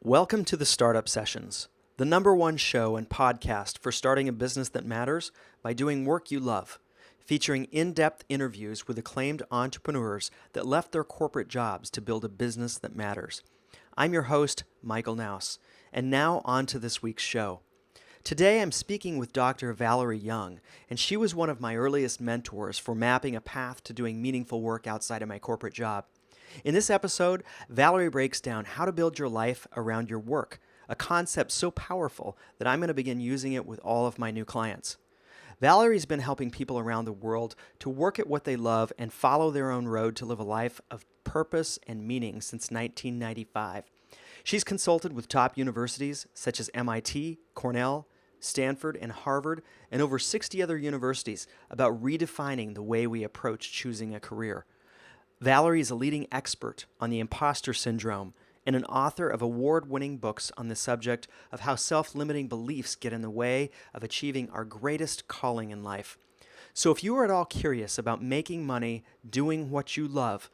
Welcome to the Startup Sessions, the #1 show and podcast for starting a business that matters by doing work you love, featuring in-depth interviews with acclaimed entrepreneurs that left their corporate jobs to build a business that matters. I'm your host, Michael Knouse, and now on to this week's show. Today I'm speaking with Dr. Valerie Young, and she was one of my earliest mentors for mapping a path to doing meaningful work outside of my corporate job. In this episode, Valerie breaks down how to build your life around your work, a concept so powerful that I'm going to begin using it with all of my new clients. Valerie's been helping people around the world to work at what they love and follow their own road to live a life of purpose and meaning since 1995. She's consulted with top universities such as MIT, Cornell, Stanford, and Harvard, and over 60 other universities about redefining the way we approach choosing a career. Valerie is a leading expert on the Imposter Syndrome and an author of award-winning books on the subject of how self-limiting beliefs get in the way of achieving our greatest calling in life. So if you are at all curious about making money doing what you love,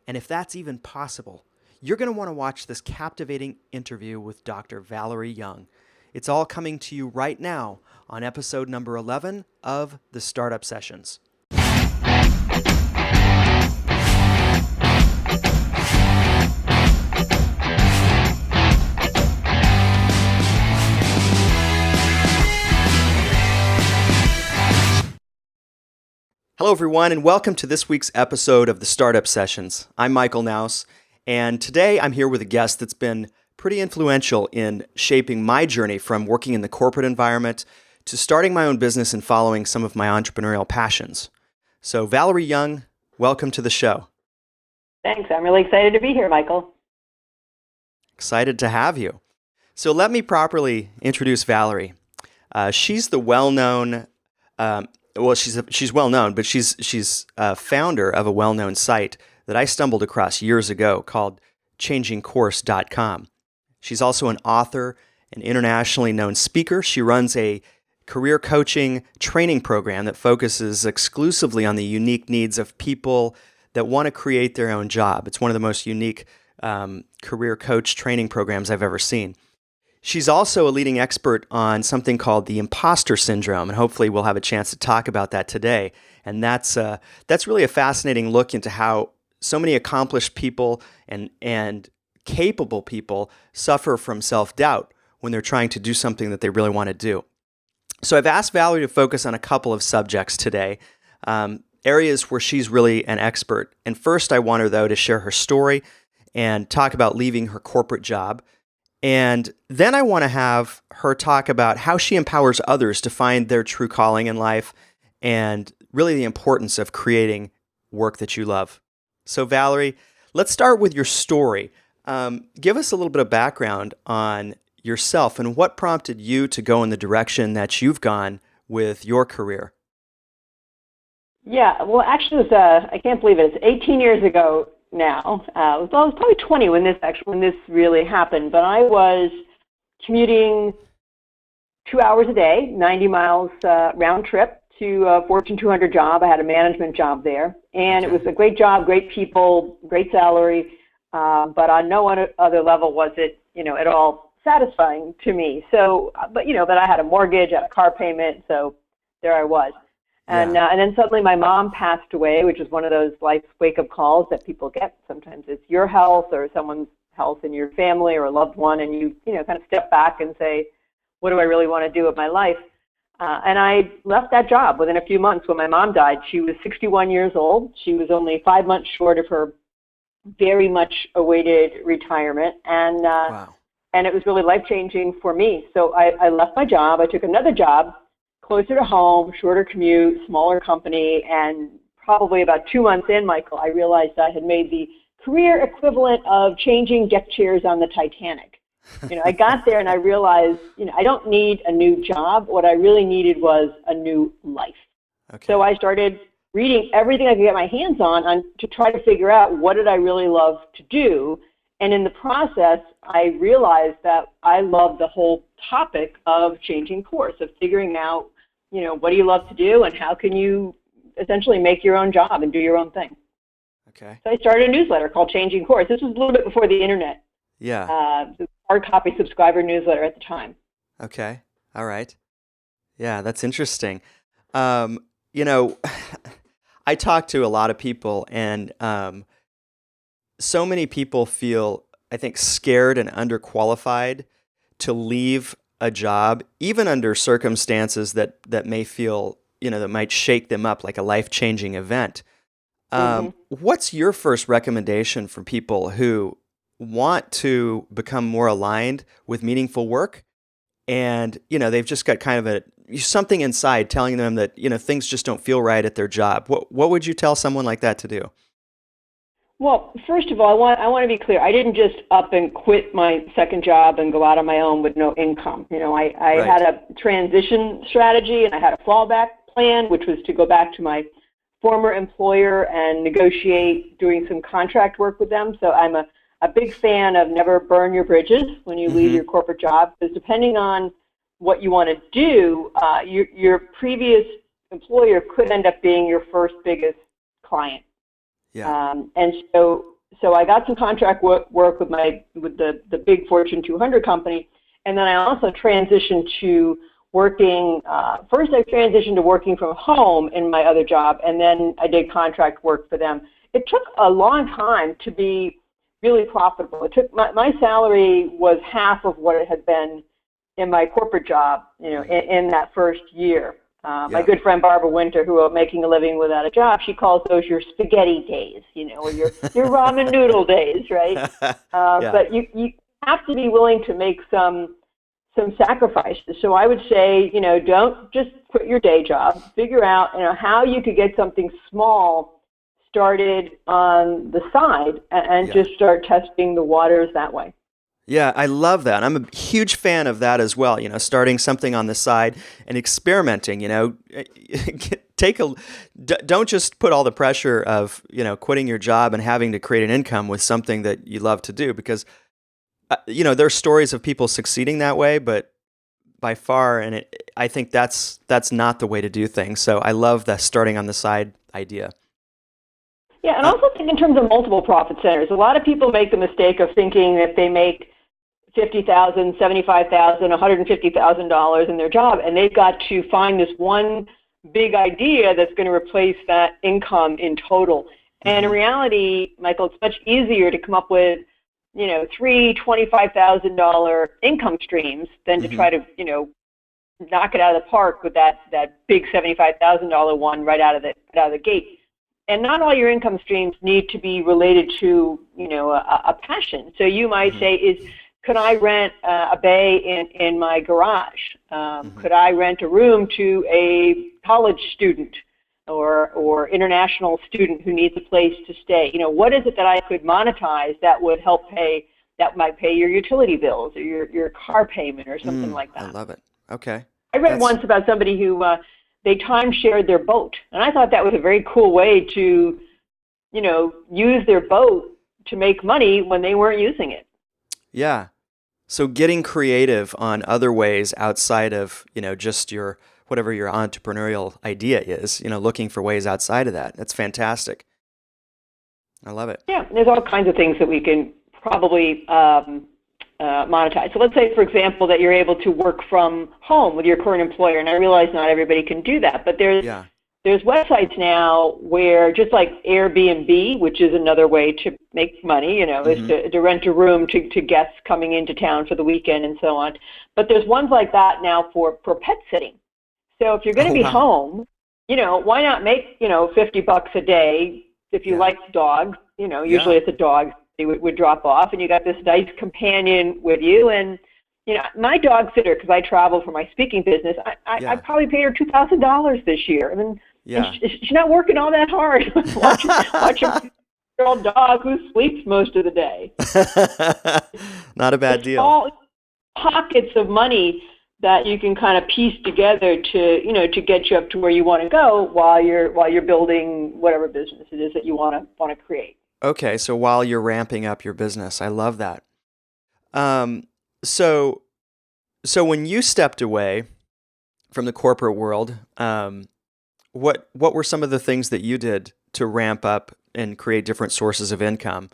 and if that's even possible, you're going to want to watch this captivating interview with Dr. Valerie Young. It's all coming to you right now on episode number 11 of the Startup Sessions. Hello, everyone, and welcome to this week's episode of the Startup Sessions. I'm Michael Knouse, and today I'm here with a guest that's been pretty influential in shaping my journey from working in the corporate environment to starting my own business and following some of my entrepreneurial passions. So, Valerie Young, welcome to the show. Thanks. I'm really excited to be here, Michael. Excited to have you. So let me properly introduce Valerie. She's the well-known she's well-known, but she's a founder of a well-known site that I stumbled across years ago called changingcourse.com. She's also an author, an internationally known speaker. She runs a career coaching training program that focuses exclusively on the unique needs of people that want to create their own job. It's one of the most unique career coach training programs I've ever seen. She's also a leading expert on something called the Imposter Syndrome, and hopefully we'll have a chance to talk about that today. And that's really a fascinating look into how so many accomplished people and capable people suffer from self-doubt when they're trying to do something that they really want to do. So I've asked Valerie to focus on a couple of subjects today, areas where she's really an expert. And first, I want her, though, to share her story and talk about leaving her corporate job. And then I want to have her talk about how she empowers others to find their true calling in life and really the importance of creating work that you love. So Valerie, let's start with your story. Give us a little bit of background on yourself and what prompted you to go in the direction that you've gone with your career. Yeah, well, actually, it was, I can't believe it. It's 18 years ago now. I was probably 20 when this really happened, but I was commuting 2 hours a day, 90 miles round trip to a Fortune 200 job. I had a management job there, and It was a great job, great people, great salary, but on no other level was it, at all satisfying to me. So, but I had a mortgage, I had a car payment, so there I was. And then suddenly my mom passed away, which is one of those life wake-up calls that people get. Sometimes it's your health or someone's health in your family or a loved one, and you kind of step back and say, what do I really want to do with my life? And I left that job within a few months when my mom died. She was 61 years old. She was only 5 months short of her very much awaited retirement, and it was really life-changing for me. So I left my job. I took another job closer to home, shorter commute, smaller company, and probably about 2 months in, Michael, I realized I had made the career equivalent of changing deck chairs on the Titanic. I got there and I realized, I don't need a new job. What I really needed was a new life. Okay. So I started reading everything I could get my hands on to try to figure out what did I really love to do. And in the process, I realized that I loved the whole topic of changing course, of figuring out, what do you love to do and how can you essentially make your own job and do your own thing. Okay. So I started a newsletter called Changing Course. This was a little bit before the internet. Yeah. the hard copy subscriber newsletter at the time. Okay. All right. Yeah, that's interesting. Um, you know, I talk to a lot of people, and so many people feel, I think, scared and underqualified to leave a job, even under circumstances that may feel, that might shake them up, like a life-changing event. Hmm. What's your first recommendation for people who want to become more aligned with meaningful work, and they've just got kind of something inside telling them that things just don't feel right at their job? What would you tell someone like that to do? Well, first of all, I want to be clear. I didn't just up and quit my second job and go out on my own with no income. I had Right. a transition strategy and I had a fallback plan, which was to go back to my former employer and negotiate doing some contract work with them. So I'm a big fan of never burn your bridges when you leave Mm-hmm. your corporate job, because depending on what you want to do, your previous employer could end up being your first biggest client. Yeah. And so I got some contract work with the big Fortune 200 company, and then I also transitioned to working. First, I transitioned to working from home in my other job, and then I did contract work for them. It took a long time to be really profitable. It took my salary was half of what it had been in my corporate job, in that first year. My Yeah. good friend Barbara Winter, who are making a living without a job, she calls those your spaghetti days, or your ramen noodle days, right? Yeah. But you have to be willing to make some sacrifices. So I would say, don't just quit your day job. Figure out, how you could get something small started on the side, and Yeah. just start testing the waters that way. Yeah, I love that. I'm a huge fan of that as well. Starting something on the side and experimenting. Take a don't just put all the pressure of quitting your job and having to create an income with something that you love to do, because there's stories of people succeeding that way, but by far, and I think that's not the way to do things. So I love the starting on the side idea. Yeah, and Uh, also think in terms of multiple profit centers. A lot of people make the mistake of thinking that they make $50,000, $75,000, $150,000 in their job, and they've got to find this one big idea that's going to replace that income in total. And in mhm. reality, Michael, it's much easier to come up with, three $25,000 income streams than to Mhm. try to, knock it out of the park with that big $75,000 one right out of the gate. And not all your income streams need to be related to, a passion. So you might Mhm. say, could I rent a bay in my garage? Mhm. Could I rent a room to a college student or international student who needs a place to stay? What is it that I could monetize that would that might pay your utility bills or your car payment or something like I that? love it. Okay. I read That's once about somebody who they time shared their boat, and I thought that was a very cool way to, use their boat to make money when they weren't using it. Yeah. So getting creative on other ways outside of, just your whatever your entrepreneurial idea is, looking for ways outside of that. That's fantastic. I love it. Yeah, there's all kinds of things that we can probably monetize. So let's say, for example, that you're able to work from home with your current employer, and I realize not everybody can do that, but Yeah. there's websites now where, just like Airbnb, which is another way to make money, is Mhm. to rent a room to guests coming into town for the weekend and so on. But there's ones like that now for pet sitting. So if you're going to Oh, be wow. home, why not make, $50 a day if you Yeah. like dogs? Usually Yeah. it's a dog they would drop off, and you got this nice companion with you. And my dog sitter, because I travel for my speaking business, I Yeah. probably paid her $2,000 this year. I mean, and Yeah. she's not working all that hard. watch a old dog who sleeps most of the day. Not a bad It's deal. all pockets of money that you can kind of piece together to get you up to where you want to go while you're building whatever business it is that you want to create. Okay, so while you're ramping up your business, I love that. Um, so so when you stepped away from the corporate world, what were some of the things that you did to ramp up and create different sources of income?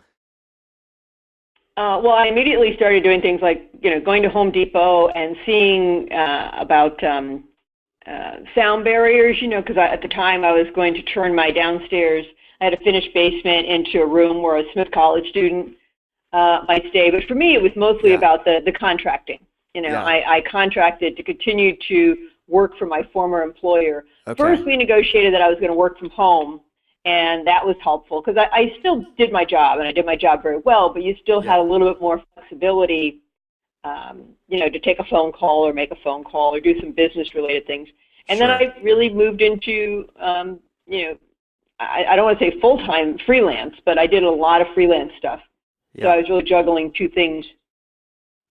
Well, I immediately started doing things like, going to Home Depot and seeing about sound barriers, because at the time I was going to turn my downstairs, I had a finished basement into a room where a Smith College student might stay. But for me, it was mostly about the contracting. I contracted to continue to work for my former employer. Okay. First, we negotiated that I was going to work from home, and that was helpful because I still did my job, and I did my job very well, but you still had a little bit more flexibility, to take a phone call or make a phone call or do some business-related things. And then I really moved into, I don't want to say full-time freelance, but I did a lot of freelance stuff. So I was really juggling two things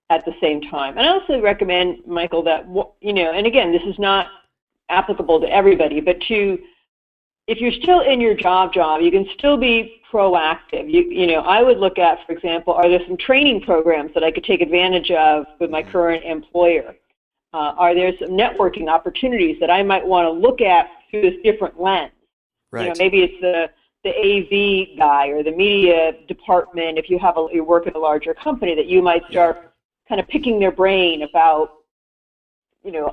at the same time. And I also recommend, Michael, that, and again, this is not applicable to everybody, but if you're still in your job, you can still be proactive. I would look at, for example, are there some training programs that I could take advantage of with my current employer? Are there some networking opportunities that I might want to look at through this different lens? Right. Maybe it's the AV guy or the media department, if you work in a larger company, that you might start kind of picking their brain about,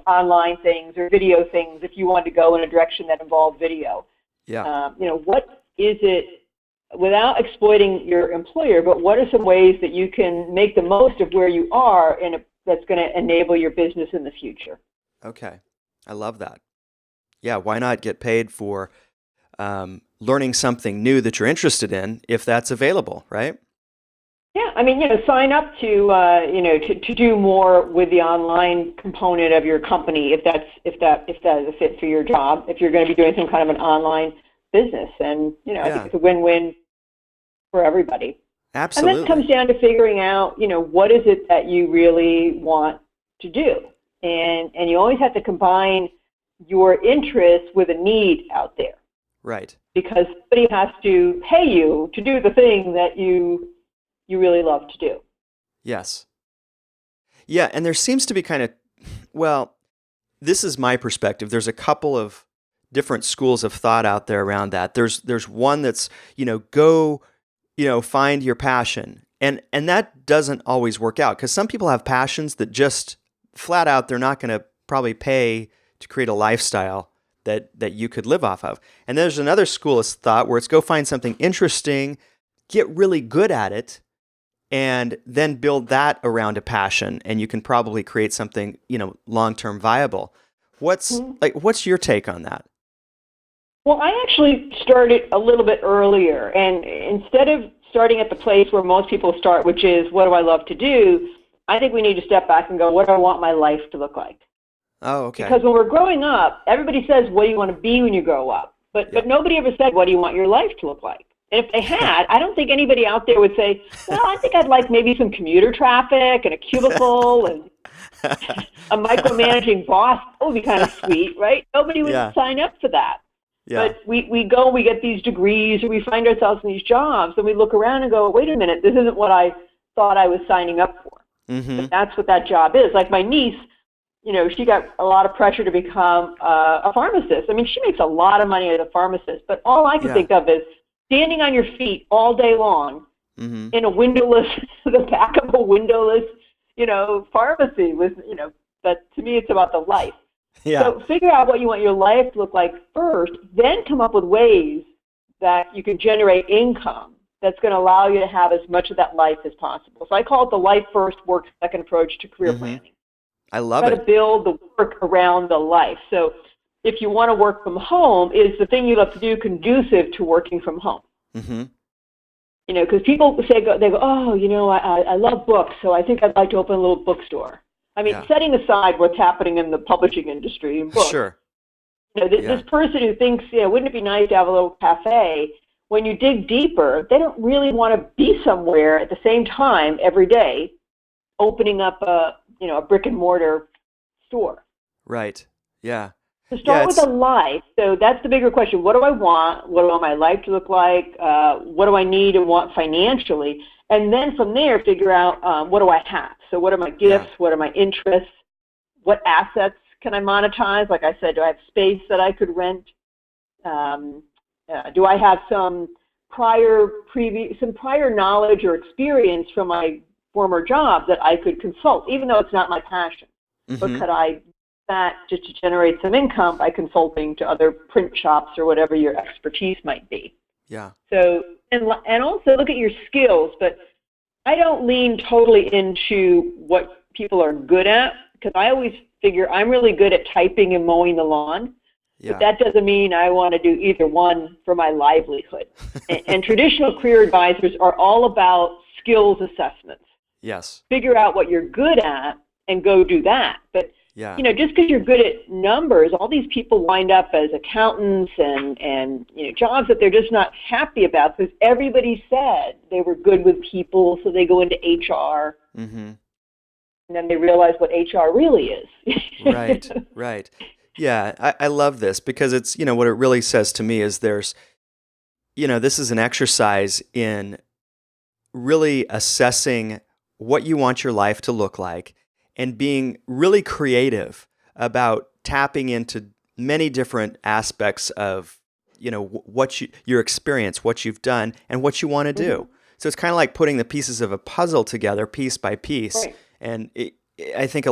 online things or video things if you want to go in a direction that involved video. Yeah. What is it, without exploiting your employer, but what are some ways that you can make the most of where you are that's going to enable your business in the future? Okay. I love that. Yeah. Why not get paid for learning something new that you're interested in if that's available, right? Yeah, sign up to do more with the online component of your company if that is a fit for your job. If you're going to be doing some kind of an online business, and I think it's a win-win for everybody. Absolutely. And that comes down to figuring out what is it that you really want to do, and you always have to combine your interest with a need out there. Right. Because somebody has to pay you to do the thing that you really love to do. Yes. Yeah, and there seems to be this is my perspective. There's a couple of different schools of thought out there around that. There's one that's, go, find your passion. And that doesn't always work out because some people have passions that just flat out they're not going to probably pay to create a lifestyle that you could live off of. And there's another school of thought where it's go find something interesting, get really good at it, and then build that around a passion, and you can probably create something, long-term viable. What's your take on that? Well, I actually started a little bit earlier, and instead of starting at the place where most people start, which is what do I love to do, I think we need to step back and go, what do I want my life to look like? Oh, okay. Because when we're growing up, everybody says, what do you want to be when you grow up? But nobody ever said, what do you want your life to look like? And if they had, I don't think anybody out there would say, well, I think I'd like maybe some commuter traffic and a cubicle and a micromanaging boss. That would be kind of sweet, right? Nobody would sign up for that. Yeah. But we get these degrees, or we find ourselves in these jobs, and we look around and go, wait a minute, this isn't what I thought I was signing up for. Mm-hmm. But that's what that job is. Like my niece, she got a lot of pressure to become a pharmacist. She makes a lot of money as a pharmacist, but all I can think of is standing on your feet all day long in a windowless, the back of a windowless, pharmacy with, but to me it's about the life. Yeah. So figure out what you want your life to look like first, then come up with ways that you can generate income that's going to allow you to have as much of that life as possible. So I call it the life first, work second approach to career planning. I love it. Try to build the work around the life. So if you want to work from home, is the thing you love to do conducive to working from home? Mm-hmm. Because people they go, oh, I love books, so I think I'd like to open a little bookstore. Setting aside what's happening in the publishing industry and books. Sure. This person who thinks, wouldn't it be nice to have a little cafe? When you dig deeper, they don't really want to be somewhere at the same time every day, opening up a brick and mortar store. Right. Yeah. So start with a life. So that's the bigger question. What do I want? What do I want my life to look like? What do I need and want financially? And then from there, figure out what do I have? So what are my gifts? Yeah. What are my interests? What assets can I monetize? Like I said, do I have space that I could rent? Do I have some some prior knowledge or experience from my former job that I could consult, even though it's not my passion. Mm-hmm. But could I use that just to generate some income by consulting to other print shops or whatever your expertise might be? Yeah. So, and also look at your skills, but I don't lean totally into what people are good at, because I always figure I'm really good at typing and mowing the lawn. Yeah. But that doesn't mean I want to do either one for my livelihood. And traditional career advisors are all about skills assessments. Yes. Figure out what you're good at and go do that. But yeah. Just because you're good at numbers, all these people wind up as accountants and jobs that they're just not happy about, because everybody said they were good with people, so they go into HR. Mm-hmm. And then they realize what HR really is. Right. Yeah, I love this, because it's, what it really says to me is there's, this is an exercise in really assessing what you want your life to look like and being really creative about tapping into many different aspects of, your experience, what you've done, and what you want to do. Mm-hmm. So it's kind of like putting the pieces of a puzzle together, piece by piece. Right. And I think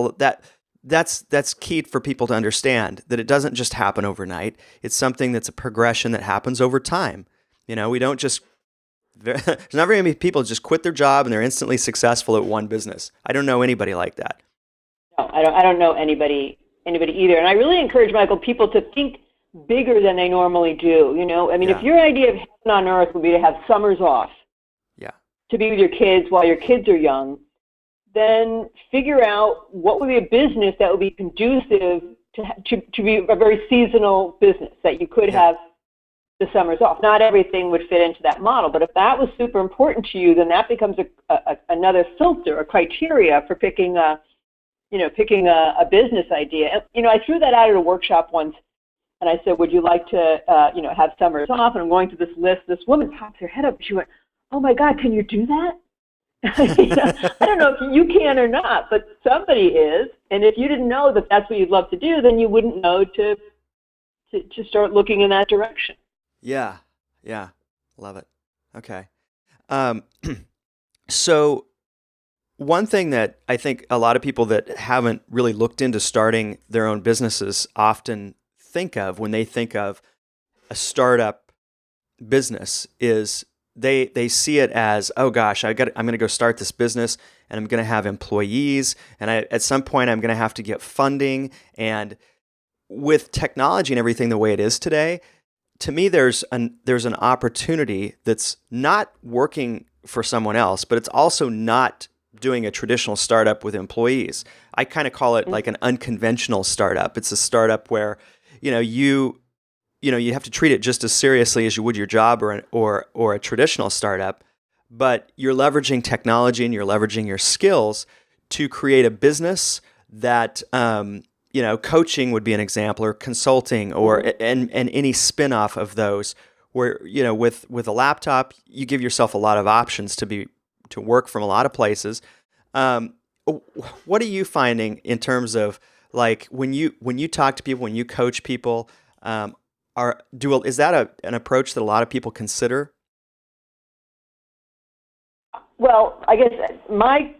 that's key for people to understand, that it doesn't just happen overnight. It's something that's a progression that happens over time. We don't just, there's not very many people just quit their job and they're instantly successful at one business. I don't know anybody like that. No, I don't know anybody either. And I really encourage, Michael, people to think bigger than they normally do. If your idea of heaven on earth would be to have summers off, to be with your kids while your kids are young, then figure out what would be a business that would be conducive to be a very seasonal business, that you could have the summers off. Not everything would fit into that model, but if that was super important to you, then that becomes another filter, a criteria for picking a business idea. I threw that out at a workshop once, and I said, would you like to have summers off? And I'm going through this list. This woman pops her head up, and she went, oh my God, can you do that? I don't know if you can or not, but somebody is. And if you didn't know that that's what you'd love to do, then you wouldn't know to start looking in that direction. Yeah. Love it. Okay. So one thing that I think a lot of people that haven't really looked into starting their own businesses often think of when they think of a startup business is they see it as, oh gosh, I'm going to go start this business and I'm going to have employees, and at some point I'm going to have to get funding. And with technology and everything the way it is today, to me there's an opportunity that's not working for someone else, but it's also not doing a traditional startup with employees. I kind of call it like an unconventional startup. It's a startup where you have to treat it just as seriously as you would your job or a traditional startup, but you're leveraging technology and you're leveraging your skills to create a business that, coaching would be an example, or consulting, or and any spin-off of those, where, with a laptop, you give yourself a lot of options to work from a lot of places. What are you finding in terms of, like, when you talk to people, when you coach people, is that an approach that a lot of people consider? Well, I guess my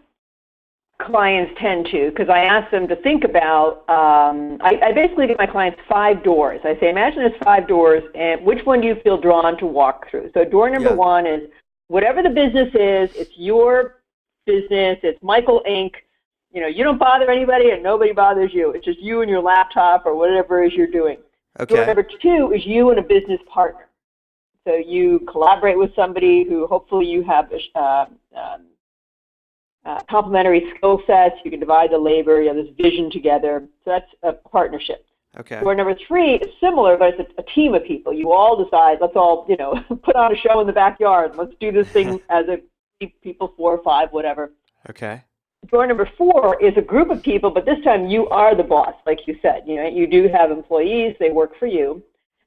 clients tend to, because I ask them to think about, I basically give my clients 5 doors. I say, imagine there's 5 doors, and which one do you feel drawn to walk through? So door number 1 is, whatever the business is, it's your business, it's Michael Inc. You don't bother anybody and nobody bothers you. It's just you and your laptop or whatever it is you're doing. Okay. Door number 2 is you and a business partner. So you collaborate with somebody who hopefully you have complementary skill sets. You can divide the labor. You have this vision together. So that's a partnership. Okay. Door number 3 is similar, but it's a team of people. You all decide, let's all, put on a show in the backyard. Let's do this thing as a people, 4 or 5, whatever. Okay. Door number 4 is a group of people, but this time you are the boss, like you said. You do have employees. They work for you.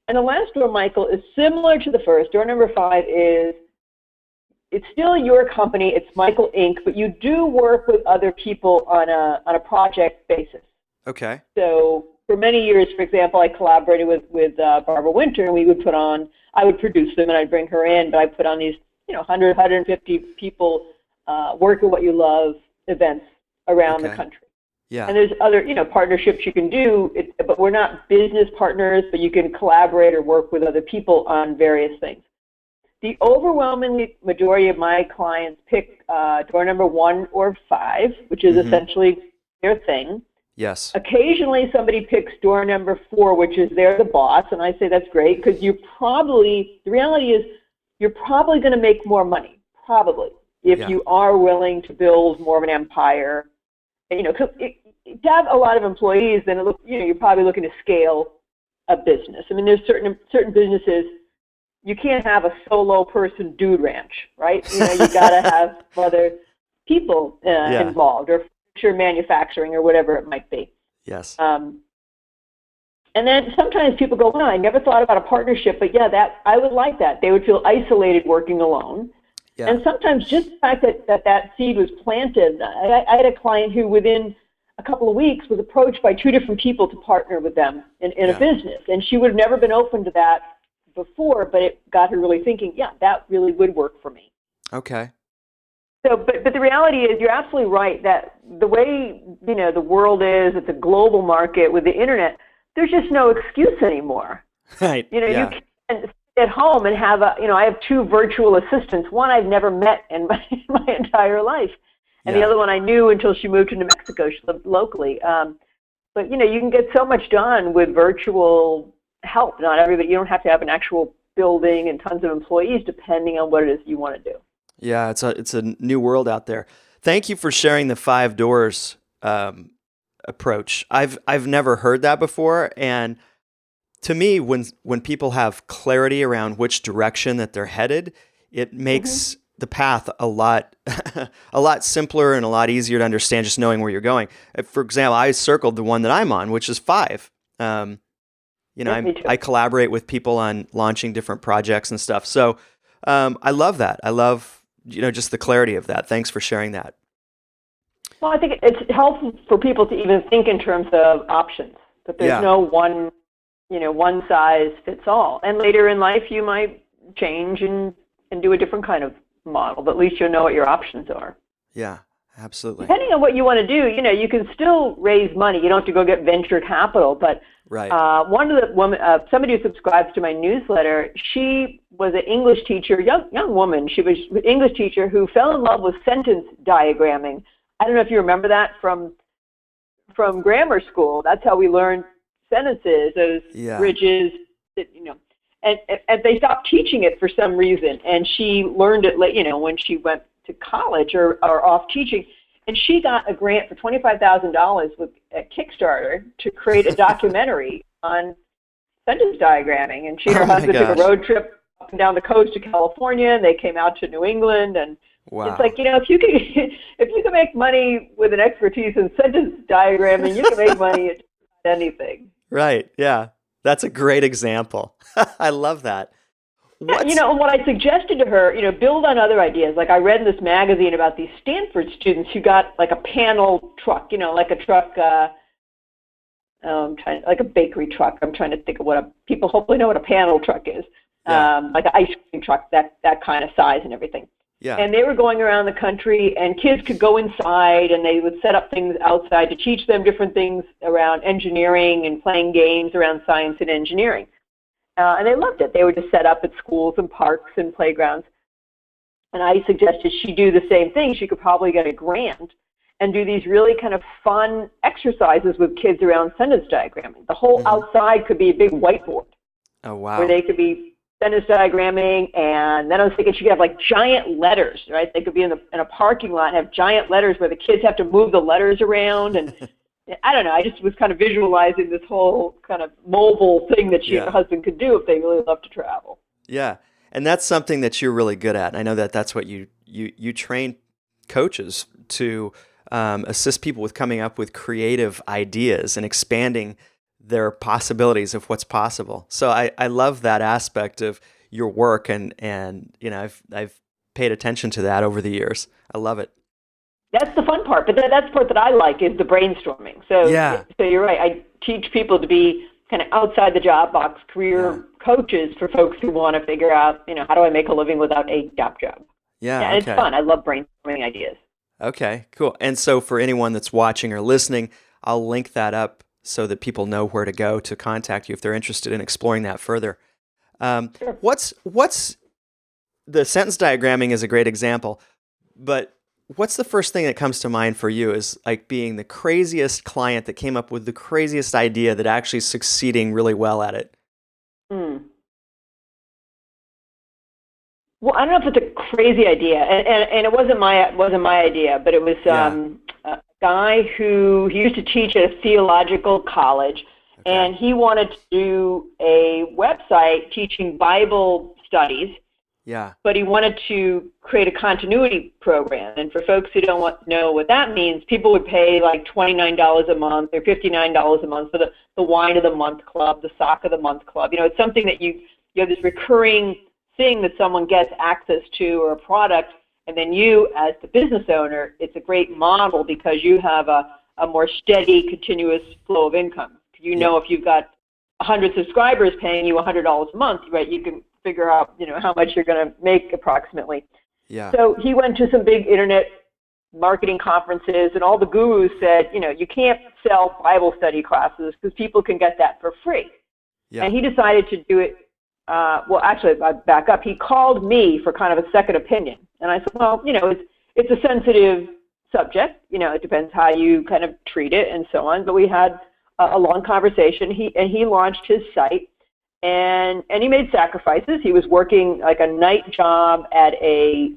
And the last door, Michael, is similar to the first. Door number 5 is, it's still your company. It's Michael Inc., but you do work with other people on a project basis. Okay. So for many years, for example, I collaborated with Barbara Winter, and I would produce them, and I'd bring her in, but I put on these, 100, 150 people, work at what you love events around the country. Yeah. And there's other, partnerships you can do, but we're not business partners, but you can collaborate or work with other people on various things. The overwhelming majority of my clients pick door number 1 or 5, which is essentially their thing. Yes. Occasionally somebody picks door number 4, which is they're the boss, and I say that's great because the reality is you're probably going to make more money, if you are willing to build more of an empire. And, to have a lot of employees, then you're probably looking to scale a business. I mean, there's certain businesses you can't have a solo person dude ranch, right? You got to have other people involved, or furniture manufacturing, or whatever it might be. Yes. And then sometimes people go, "Well, I never thought about a partnership, but that I would like that." They would feel isolated working alone. Yeah. And sometimes just the fact that seed was planted. I had a client who within a couple of weeks was approached by 2 different people to partner with them in a business, and she would have never been open to that before, but it got her really thinking, that really would work for me. Okay. So, but the reality is, you're absolutely right that the way the world is, it's a global market with the internet. There's just no excuse anymore. Right. You can't sit at home and have I have 2 virtual assistants. One I've never met in my entire life, and the other one I knew until she moved to New Mexico. She lived locally. But you can get so much done with virtual help. Not everybody. You don't have to have an actual building and tons of employees, depending on what it is you want to do. Yeah, it's a new world out there. Thank you for sharing the 5 doors approach. I've never heard that before, and to me, when people have clarity around which direction that they're headed, it makes the path a lot simpler and a lot easier to understand, just knowing where you're going. For example, I circled the one that I'm on, which is 5. I collaborate with people on launching different projects and stuff. So I love that. I love just the clarity of that. Thanks for sharing that. Well, I think it's helpful for people to even think in terms of options. That there's no one size fits all. And later in life, you might change and do a different kind of model, but at least you'll know what your options are. Yeah, absolutely. Depending on what you want to do, you can still raise money. You don't have to go get venture capital, but one of the women, somebody who subscribes to my newsletter, she was an English teacher, young woman. She was an English teacher who fell in love with sentence diagramming. I don't know if you remember that from grammar school. That's how we learned sentences, those bridges, and they stopped teaching it for some reason. And she learned it when she went to college or off teaching. And she got a grant for $25,000 with a Kickstarter to create a documentary on sentence diagramming. And she and her husband took a road trip up and down the coast to California, and they came out to New England. And it's like, if you can make money with an expertise in sentence diagramming, you can make money at anything. Right. Yeah. That's a great example. I love that. What I suggested to her, build on other ideas. Like I read in this magazine about these Stanford students who got like a panel truck, like a truck, like a bakery truck. I'm trying to think of people hopefully know what a panel truck is. Like an ice cream truck, that kind of size and everything. Yeah. And they were going around the country, and kids could go inside, and they would set up things outside to teach them different things around engineering and playing games around science and engineering. And they loved it. They would just set up at schools and parks and playgrounds. And I suggested she do the same thing. She could probably get a grant and do these really kind of fun exercises with kids around sentence diagramming. The whole outside could be a big whiteboard. Oh, wow. Where they could be sentence diagramming, and then I was thinking she could have like giant letters, right? They could be in a parking lot and have giant letters where the kids have to move the letters around, and I don't know. I just was kind of visualizing this whole kind of mobile thing that she and her husband could do if they really love to travel. Yeah, and that's something that you're really good at. I know that's what you train coaches to assist people with coming up with creative ideas and expanding their possibilities of what's possible. So I love that aspect of your work, and I've paid attention to that over the years. I love it. That's the fun part, but that's the part that I like is the brainstorming. So, Yeah. so you're right. I teach people to be kind of outside the job box career coaches for folks who want to figure out, how do I make a living without a job? Yeah. And Okay. it's fun. I love brainstorming ideas. Okay, cool. And so for anyone that's watching or listening, I'll link that up so that people know where to go to contact you if they're interested in exploring that further. Sure. What's the sentence diagramming is a great example, but what's the first thing that comes to mind for you as like being the craziest client that came up with the craziest idea that actually succeeding really well at it? Well, I don't know if it's a crazy idea, and it wasn't my idea, but it was a guy who he used to teach at a theological college, and he wanted to do a website teaching Bible studies. Yeah. But he wanted to create a continuity program. And for folks who don't know what that means, people would pay like $29 a month or $59 a month for the wine of the month club, the sock of the month club. It's something that you have this recurring thing that someone gets access to or a product, and then you, as the business owner, it's a great model because you have a more steady, continuous flow of income. If you've got 100 subscribers paying you $100 a month, right, you can figure out, how much you're going to make approximately. Yeah. So he went to some big internet marketing conferences, and all the gurus said, you can't sell Bible study classes because people can get that for free. Yeah. And he decided to do it. Actually, I back up. He called me for kind of a second opinion, and I said, well, it's a sensitive subject. It depends how you kind of treat it and so on. But we had a long conversation. He launched his site. And he made sacrifices. He was working like a night job at a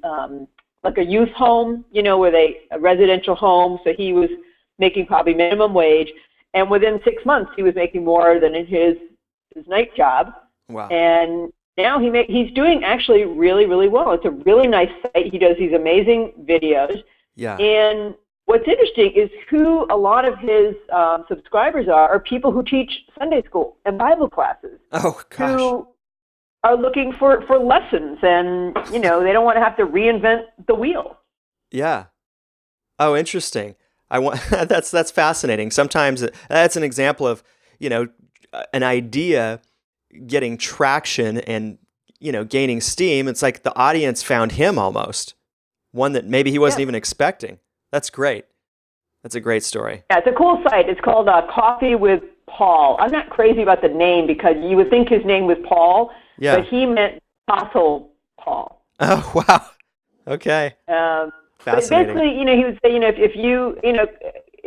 youth home, a residential home. So he was making probably minimum wage. And within 6 months, he was making more than in his night job. Wow. And now he's doing actually really, really well. It's a really nice site. He does these amazing videos. Yeah. And what's interesting is who a lot of his subscribers are people who teach Sunday school and Bible classes. Oh, gosh. Who are looking for lessons, and they don't want to have to reinvent the wheel. Yeah. Oh, interesting. That's fascinating. Sometimes that's an example of, an idea getting traction and, gaining steam. It's like the audience found him almost, one that maybe he wasn't even expecting. That's great. That's a great story. Yeah, it's a cool site. It's called Coffee with Paul. I'm not crazy about the name because you would think his name was Paul, but he meant Apostle Paul. Oh, wow. Okay. But Fascinating. basically, he would say,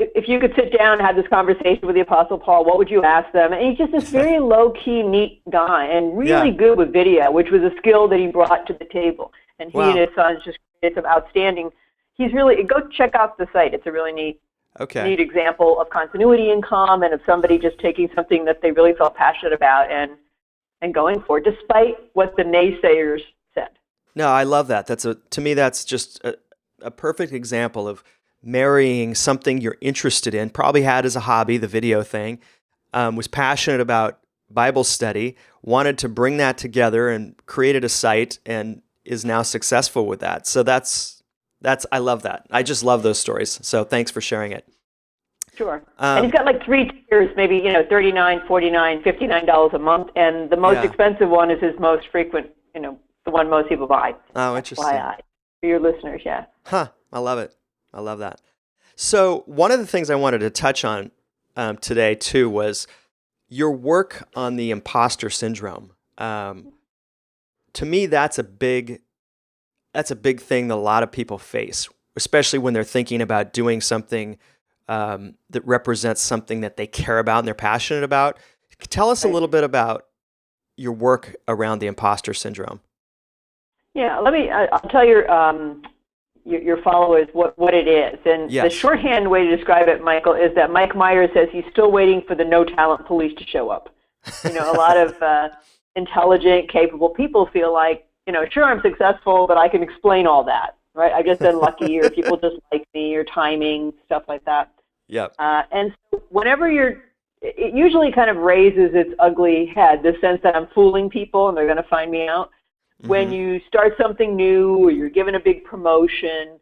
if you could sit down and have this conversation with the Apostle Paul, what would you ask them? And he's just this very low-key, neat guy and really good with video, which was a skill that he brought to the table. And he and his sons just created some outstanding. Go check out the site. It's a really neat example of continuity income and of somebody just taking something that they really felt passionate about and going for, despite what the naysayers said. No, I love that. To me, that's just a perfect example of marrying something you're interested in, probably had as a hobby, the video thing, was passionate about Bible study, wanted to bring that together and created a site and is now successful with that. So I love that. I just love those stories. So thanks for sharing it. Sure. And he's got like 3 tiers, maybe, $39, $49, $59 a month. And the most expensive one is his most frequent, the one most people buy. Oh, interesting. FYI. For your listeners, yeah. Huh. I love it. I love that. So one of the things I wanted to touch on today too was your work on the imposter syndrome. To me, that's a big thing that a lot of people face, especially when they're thinking about doing something that represents something that they care about and they're passionate about. Tell us a little bit about your work around the imposter syndrome. Yeah, I'll tell your followers what it is. And the shorthand way to describe it, Michael, is that Mike Myers says he's still waiting for the no talent police to show up. A lot of intelligent, capable people feel like, sure, I'm successful, but I can explain all that, right? I've just been lucky, or people just like me, or timing, stuff like that. Yep. And so whenever it usually kind of raises its ugly head, the sense that I'm fooling people and they're going to find me out. Mm-hmm. When you start something new, or you're given a big promotion,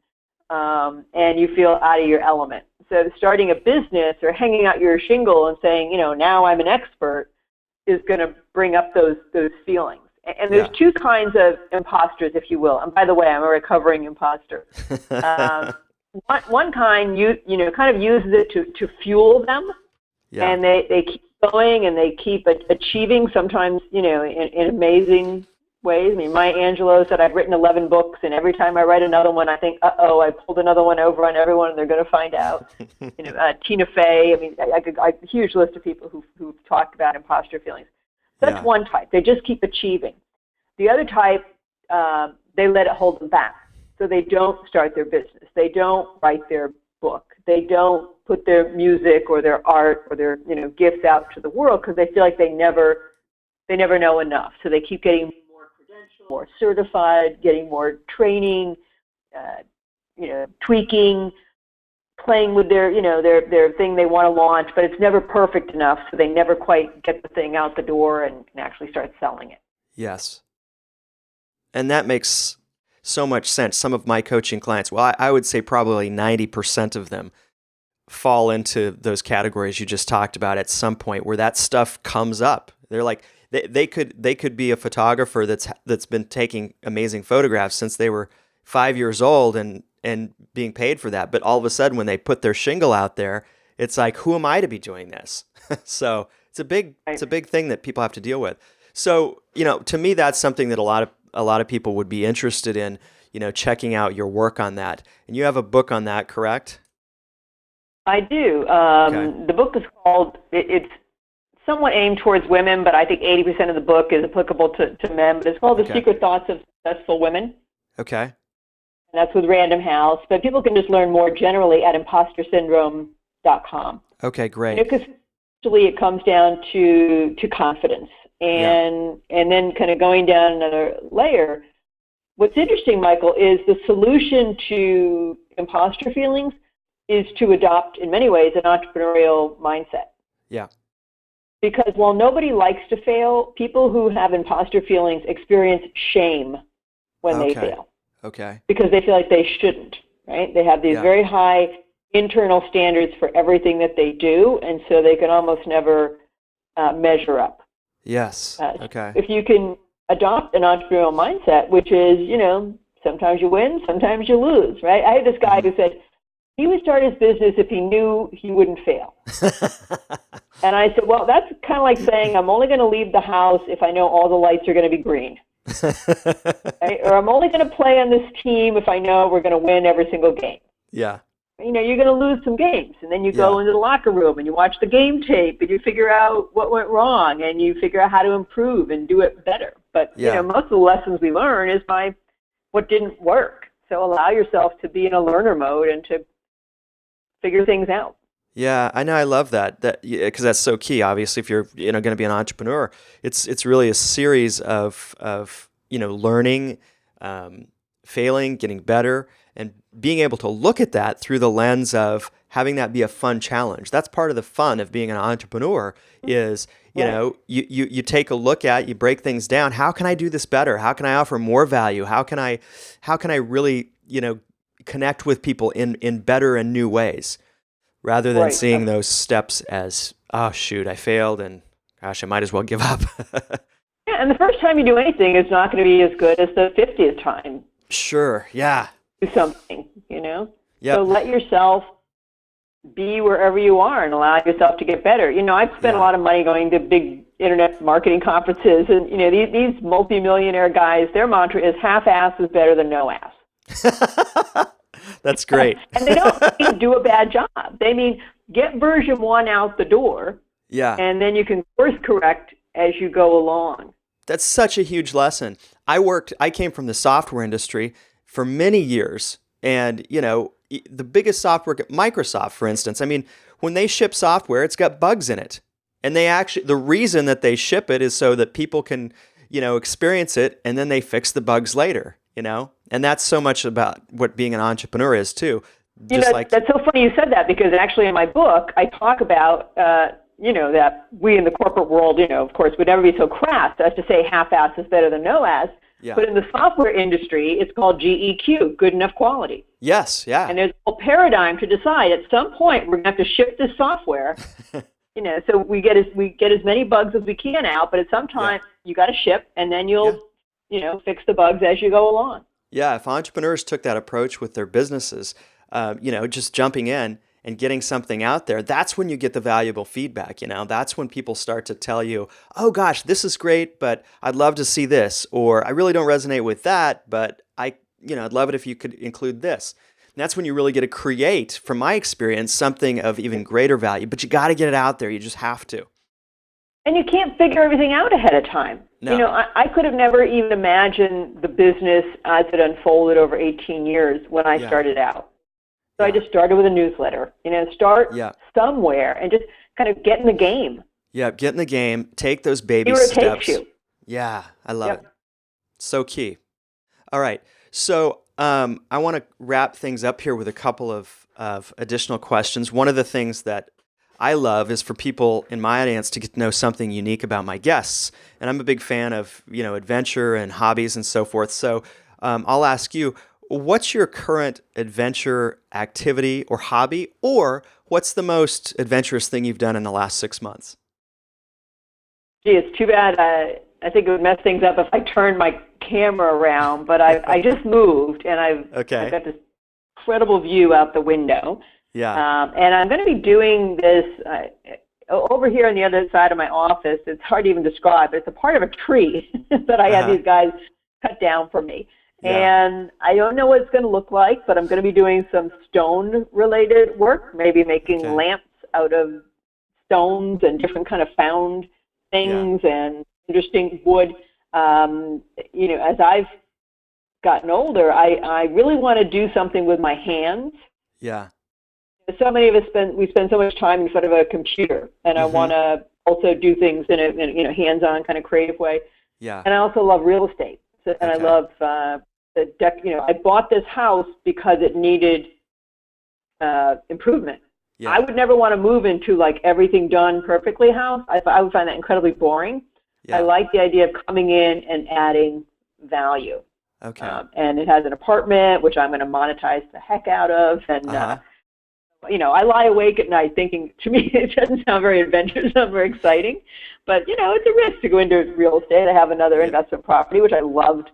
and you feel out of your element. So starting a business or hanging out your shingle and saying, now I'm an expert is going to bring up those feelings. And there's two kinds of imposters, if you will. And by the way, I'm a recovering imposter. One kind, kind of uses it to fuel them, and they keep going and they keep achieving, sometimes, in amazing ways. I mean, Maya Angelou said, I've written 11 books, and every time I write another one, I think, I pulled another one over on everyone, and they're going to find out. Tina Fey, I mean, I a huge list of people who've talked about imposter feelings. That's one type. They just keep achieving. The other type, they let it hold them back. So they don't start their business. They don't write their book. They don't put their music or their art or their gifts out to the world because they feel like they never know enough. So they keep getting more credentialed, more certified, getting more training, tweaking, playing with their thing they want to launch, but it's never perfect enough, so they never quite get the thing out the door and can actually start selling it. Yes. And that makes so much sense. Some of my coaching clients, well, I would say probably 90% of them fall into those categories you just talked about at some point where that stuff comes up. They're like, they could be a photographer that's been taking amazing photographs since they were 5 years old and being paid for that. But all of a sudden, when they put their shingle out there, it's like, who am I to be doing this? So it's a big thing that people have to deal with. So, to me, that's something that a lot of people would be interested in, checking out your work on that. And you have a book on that, correct? I do. The book is called, it's somewhat aimed towards women, but I think 80% of the book is applicable to men. But it's called The Secret Thoughts of Successful Women. Okay. And that's with Random House. But people can just learn more generally at impostersyndrome.com. Okay, great. Because actually it comes down to confidence. And then kind of going down another layer, what's interesting, Michael, is the solution to imposter feelings is to adopt, in many ways, an entrepreneurial mindset. Yeah. Because while nobody likes to fail, people who have imposter feelings experience shame when they fail. Okay. Because they feel like they shouldn't, right? They have these very high internal standards for everything that they do, and so they can almost never measure up. Yes. Okay. If you can adopt an entrepreneurial mindset, which is, sometimes you win, sometimes you lose, right? I had this guy who said he would start his business if he knew he wouldn't fail. And I said, well, that's kind of like saying I'm only going to leave the house if I know all the lights are going to be green. Right? Or I'm only going to play on this team if I know we're going to win every single game. Yeah. You're going to lose some games, and then you go into the locker room and you watch the game tape and you figure out what went wrong and you figure out how to improve and do it better. But most of the lessons we learn is by what didn't work. So allow yourself to be in a learner mode and to figure things out. Yeah, I know. I love that because that's so key. Obviously, if you're going to be an entrepreneur, it's really a series of learning, failing, getting better, and being able to look at that through the lens of having that be a fun challenge. That's part of the fun of being an entrepreneur is, you take a look at, you break things down. How can I do this better? How can I offer more value? How can I really, connect with people in better and new ways rather than seeing those steps as, oh, shoot, I failed and gosh, I might as well give up. Yeah, and the first time you do anything is not going to be as good as the 50th time. Sure, yeah. Do something, Yep. So let yourself be wherever you are and allow yourself to get better. I've spent a lot of money going to big internet marketing conferences, and these multimillionaire guys, their mantra is half-ass is better than no ass. That's great. And they don't mean to do a bad job. They mean get version 1 out the door, and then you can course correct as you go along. That's such a huge lesson. I came from the software industry for many years, and the biggest software, Microsoft, for instance, when they ship software, it's got bugs in it. And the reason that they ship it is so that people can, experience it and then they fix the bugs later, And that's so much about what being an entrepreneur is too. That's so funny you said that, because actually in my book, I talk about, that we in the corporate world, of course, would never be so crass as to say half-ass is better than no-ass. Yeah. But in the software industry, it's called GEQ, good enough quality. Yes. Yeah. And there's a whole paradigm to decide at some point we're going to have to ship this software, so we get as many bugs as we can out, but at some time you got to ship, and then you'll fix the bugs as you go along. Yeah, if entrepreneurs took that approach with their businesses, just jumping in and getting something out there, that's when you get the valuable feedback. That's when people start to tell you, oh gosh, this is great, but I'd love to see this, or I really don't resonate with that, but I'd love it if you could include this. And that's when you really get to create, from my experience, something of even greater value, but you got to get it out there. You just have to. And you can't figure everything out ahead of time. No. I could have never even imagined the business as it unfolded over 18 years when I started out. So I just started with a newsletter. Start somewhere and just kind of get in the game. Yeah, get in the game. Take those baby See where it steps. takes you. Yeah, I love it. So key. All right. So I want to wrap things up here with a couple of additional questions. One of the things that I love is for people in my audience to get to know something unique about my guests. And I'm a big fan of, adventure and hobbies and so forth. So I'll ask you, what's your current adventure activity or hobby, or what's the most adventurous thing you've done in the last 6 months? Gee, it's too bad. I think it would mess things up if I turned my camera around, but I just moved, and I've got this incredible view out the window. Yeah. And I'm going to be doing this over here on the other side of my office. It's hard to even describe, but it's a part of a tree that I had these guys cut down for me. Yeah. And I don't know what it's going to look like, but I'm going to be doing some stone-related work, maybe making lamps out of stones and different kind of found things and interesting wood. As I've gotten older, I really want to do something with my hands. Yeah. So many of us spend so much time in front of a computer, and I want to also do things in a hands-on kind of creative way. Yeah. And I also love real estate. And I love the deck. I bought this house because it needed improvement. Yeah. I would never want to move into like everything done perfectly house. I would find that incredibly boring. Yeah. I like the idea of coming in and adding value. Okay. And it has an apartment, which I'm going to monetize the heck out of. And, I lie awake at night thinking, to me, it doesn't sound very adventurous, not very exciting. But, it's a risk to go into real estate. I have another investment property, which I loved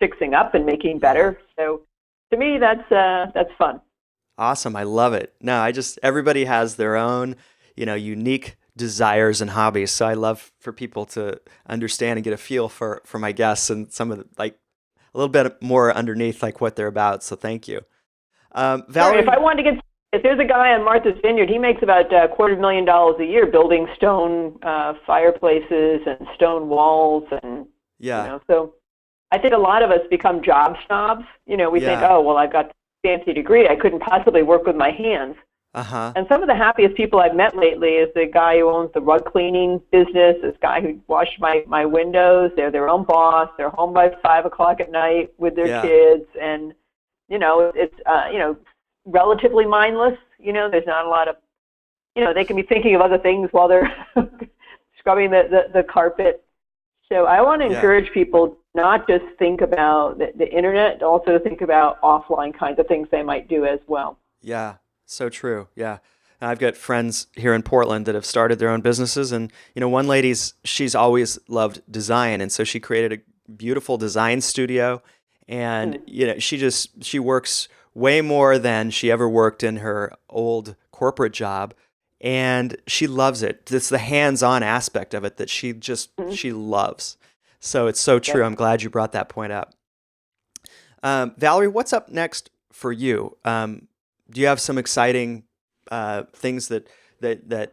fixing up and making better. So to me, that's fun. Awesome. I love it. No, everybody has their own, unique desires and hobbies. So I love for people to understand and get a feel for my guests and some of a little bit more underneath what they're about. So thank you. Valerie, if there's a guy on Martha's Vineyard, he makes about $250,000 a year building stone fireplaces and stone walls, and so I think a lot of us become job snobs. We think, oh well, I've got a fancy degree, I couldn't possibly work with my hands. And some of the happiest people I've met lately is the guy who owns the rug cleaning business, this guy who washed my windows. They're their own boss. They're home by 5 o'clock at night with their kids, and it's relatively mindless. There's not a lot of, they can be thinking of other things while they're scrubbing the carpet. So I want to encourage people not just think about the internet, also think about offline kinds of things they might do as well. Yeah, so true. Yeah. And I've got friends here in Portland that have started their own businesses, and one she's always loved design, and so she created a beautiful design studio, and she works way more than she ever worked in her old corporate job, and she loves it. It's the hands-on aspect of it that she loves. So it's so true. I'm glad you brought that point up. Valerie, what's up next for you? Do you have some exciting things that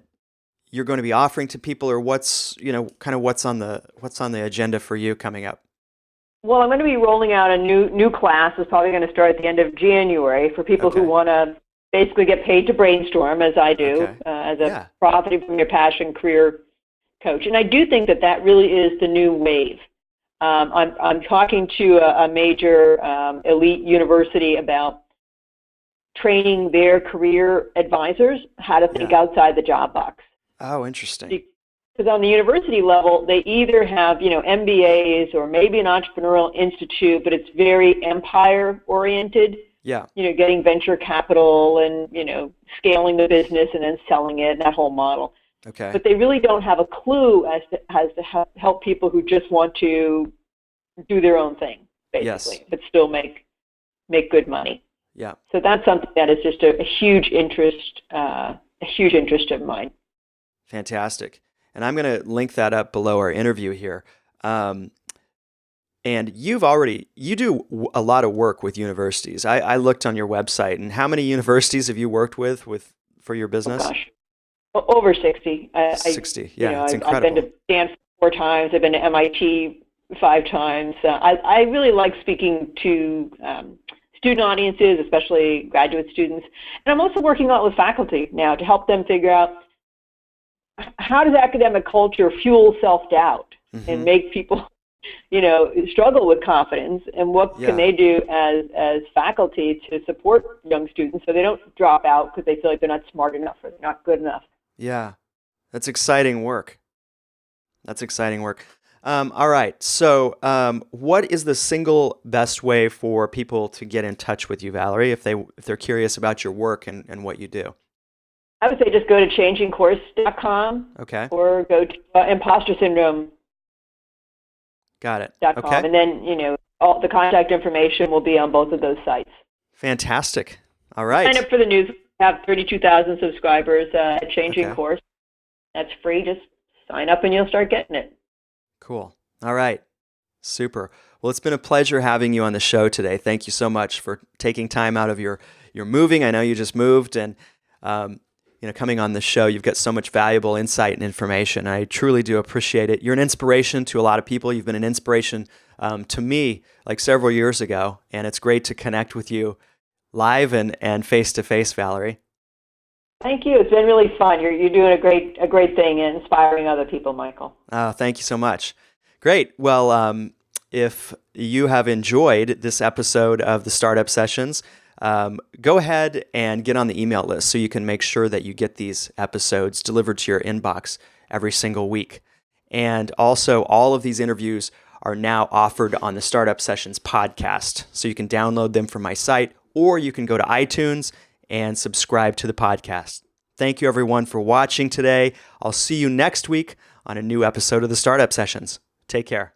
you're going to be offering to people, or what's on the agenda for you coming up? Well, I'm going to be rolling out a new class. It's probably going to start at the end of January for people who want to basically get paid to brainstorm, as I do, as a profiting from your passion career coach. And I do think that really is the new wave. I'm talking to a major elite university about training their career advisors how to think outside the job box. Oh, interesting. Because on the university level, they either have, MBAs or maybe an entrepreneurial institute, but it's very empire-oriented. Yeah. Getting venture capital and, scaling the business and then selling it, and that whole model. Okay. But they really don't have a clue as to help people who just want to do their own thing, basically, Yes. but still make good money. Yeah. So that's something that is just a huge interest of mine. Fantastic. And I'm going to link that up below our interview here. And you do a lot of work with universities. I looked on your website, and how many universities have you worked with for your business? Oh, gosh. Over 60. 60, yeah, it's incredible. I've been to Stanford 4 times. I've been to MIT 5 times. I really like speaking to student audiences, especially graduate students. And I'm also working a lot with faculty now to help them figure out how does academic culture fuel self-doubt and make people struggle with confidence, and what can they do as faculty to support young students so they don't drop out because they feel like they're not smart enough or they're not good enough. Yeah, that's exciting work. All right, so what is the single best way for people to get in touch with you, Valerie, if they're curious about your work and what you do? I would say just go to changingcourse.com. Okay. Or go to Imposter Syndrome. Got it. Okay. And then, all the contact information will be on both of those sites. Fantastic. All right. Sign up for the news. We have 32,000 subscribers at Changing Course. That's free. Just sign up and you'll start getting it. Cool. All right. Super. Well, it's been a pleasure having you on the show today. Thank you so much for taking time out of your moving. I know you just moved, and coming on the show. You've got so much valuable insight and information. I truly do appreciate it. You're an inspiration to a lot of people. You've been an inspiration to me like several years ago, and it's great to connect with you live and face-to-face, Valerie. Thank you. It's been really fun. You're doing a great thing and inspiring other people, Michael. Thank you so much. Great. Well, if you have enjoyed this episode of the Startup Sessions, go ahead and get on the email list so you can make sure that you get these episodes delivered to your inbox every single week. And also, all of these interviews are now offered on the Startup Sessions podcast. So you can download them from my site, or you can go to iTunes and subscribe to the podcast. Thank you, everyone, for watching today. I'll see you next week on a new episode of the Startup Sessions. Take care.